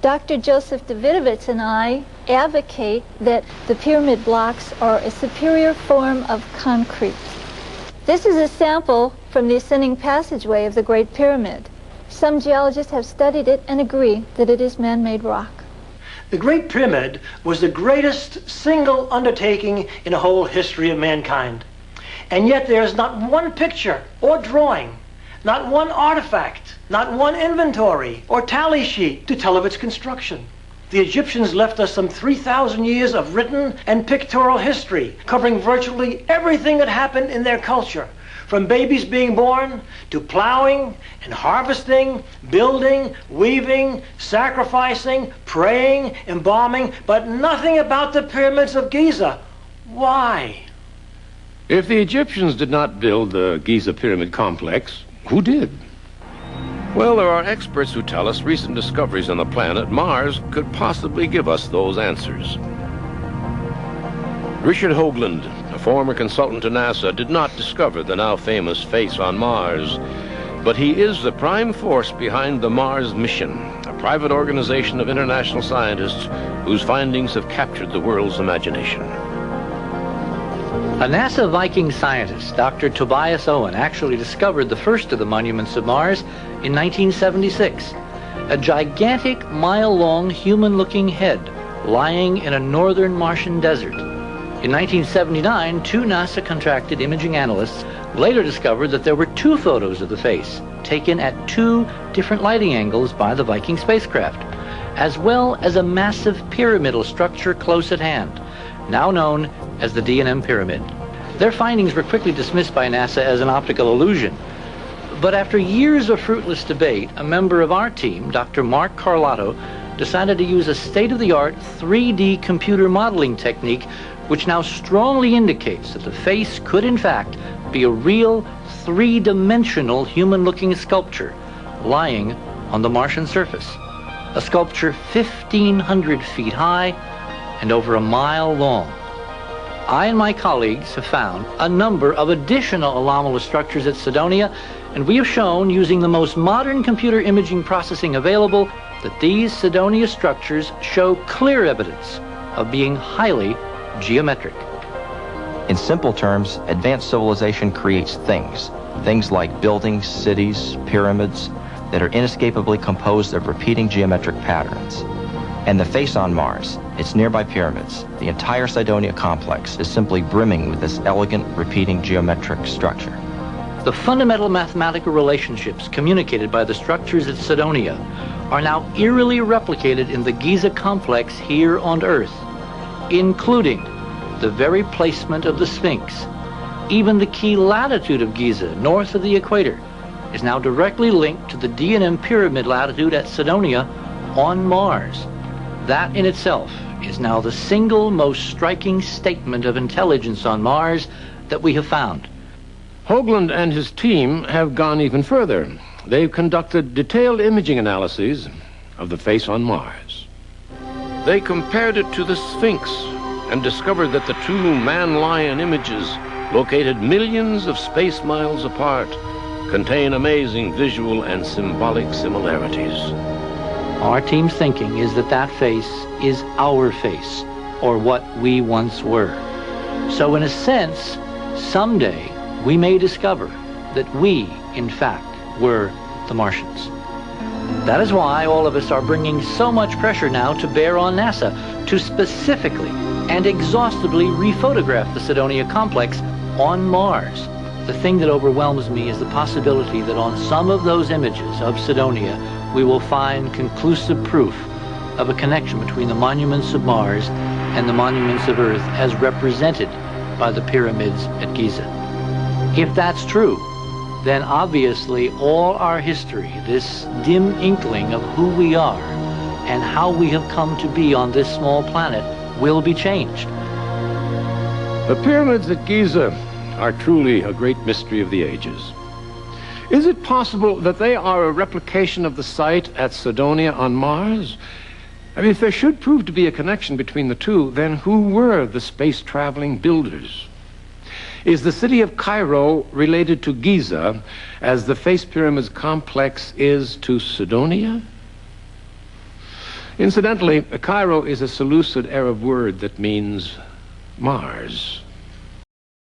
Dr. Joseph Davidovich and I advocate that the pyramid blocks are a superior form of concrete. This is a sample from the ascending passageway of the Great Pyramid. Some geologists have studied it and agree that it is man-made rock. The Great Pyramid was the greatest single undertaking in the whole history of mankind. And yet there's not one picture or drawing, not one artifact, not one inventory or tally sheet to tell of its construction. The Egyptians left us some 3,000 years of written and pictorial history, covering virtually everything that happened in their culture, from babies being born to plowing and harvesting, building, weaving, sacrificing, praying, embalming, but nothing about the pyramids of Giza. Why? If the Egyptians did not build the Giza Pyramid Complex, who did? Well, there are experts who tell us recent discoveries on the planet Mars could possibly give us those answers. Richard Hoagland, a former consultant to NASA, did not discover the now famous face on Mars, but he is the prime force behind the Mars mission, a private organization of international scientists whose findings have captured the world's imagination. A NASA Viking scientist, Dr. Tobias Owen, actually discovered the first of the monuments of Mars in 1976. A gigantic, mile-long, human-looking head lying in a northern Martian desert. In 1979, two NASA-contracted imaging analysts later discovered that there were two photos of the face, taken at two different lighting angles by the Viking spacecraft, as well as a massive pyramidal structure close at hand, now known as the D&M Pyramid. Their findings were quickly dismissed by NASA as an optical illusion. But after years of fruitless debate, a member of our team, Dr. Mark Carlotto, decided to use a state-of-the-art 3D computer modeling technique which now strongly indicates that the face could in fact be a real three-dimensional human-looking sculpture lying on the Martian surface. A sculpture 1,500 feet high and over a mile long. I and my colleagues have found a number of additional anomalous structures at Cydonia, and we have shown, using the most modern computer imaging processing available, that these Cydonia structures show clear evidence of being highly geometric. In simple terms, advanced civilization creates things like buildings, cities, pyramids, that are inescapably composed of repeating geometric patterns. And the face on Mars, its nearby pyramids, the entire Cydonia complex is simply brimming with this elegant, repeating geometric structure. The fundamental mathematical relationships communicated by the structures at Cydonia are now eerily replicated in the Giza complex here on Earth, including the very placement of the Sphinx. Even the key latitude of Giza, north of the equator, is now directly linked to the D&M Pyramid latitude at Cydonia on Mars. That in itself is now the single most striking statement of intelligence on Mars that we have found. Hoagland and his team have gone even further. They've conducted detailed imaging analyses of the face on Mars. They compared it to the Sphinx and discovered that the two man-lion images, located millions of space miles apart, contain amazing visual and symbolic similarities. Our team's thinking is that that face is our face, or what we once were. So in a sense, someday we may discover that we, in fact, were the Martians. That is why all of us are bringing so much pressure now to bear on NASA to specifically and exhaustively rephotograph the Cydonia complex on Mars. The thing that overwhelms me is the possibility that on some of those images of Cydonia, we will find conclusive proof of a connection between the monuments of Mars and the monuments of Earth as represented by the pyramids at Giza. If that's true, then obviously all our history, this dim inkling of who we are and how we have come to be on this small planet, will be changed. The pyramids at Giza are truly a great mystery of the ages. Is it possible that they are a replication of the site at Cydonia on Mars? I mean, if there should prove to be a connection between the two, then who were the space-traveling builders? Is the city of Cairo related to Giza as the Face Pyramids complex is to Cydonia? Incidentally, Cairo is a Seleucid Arab word that means Mars.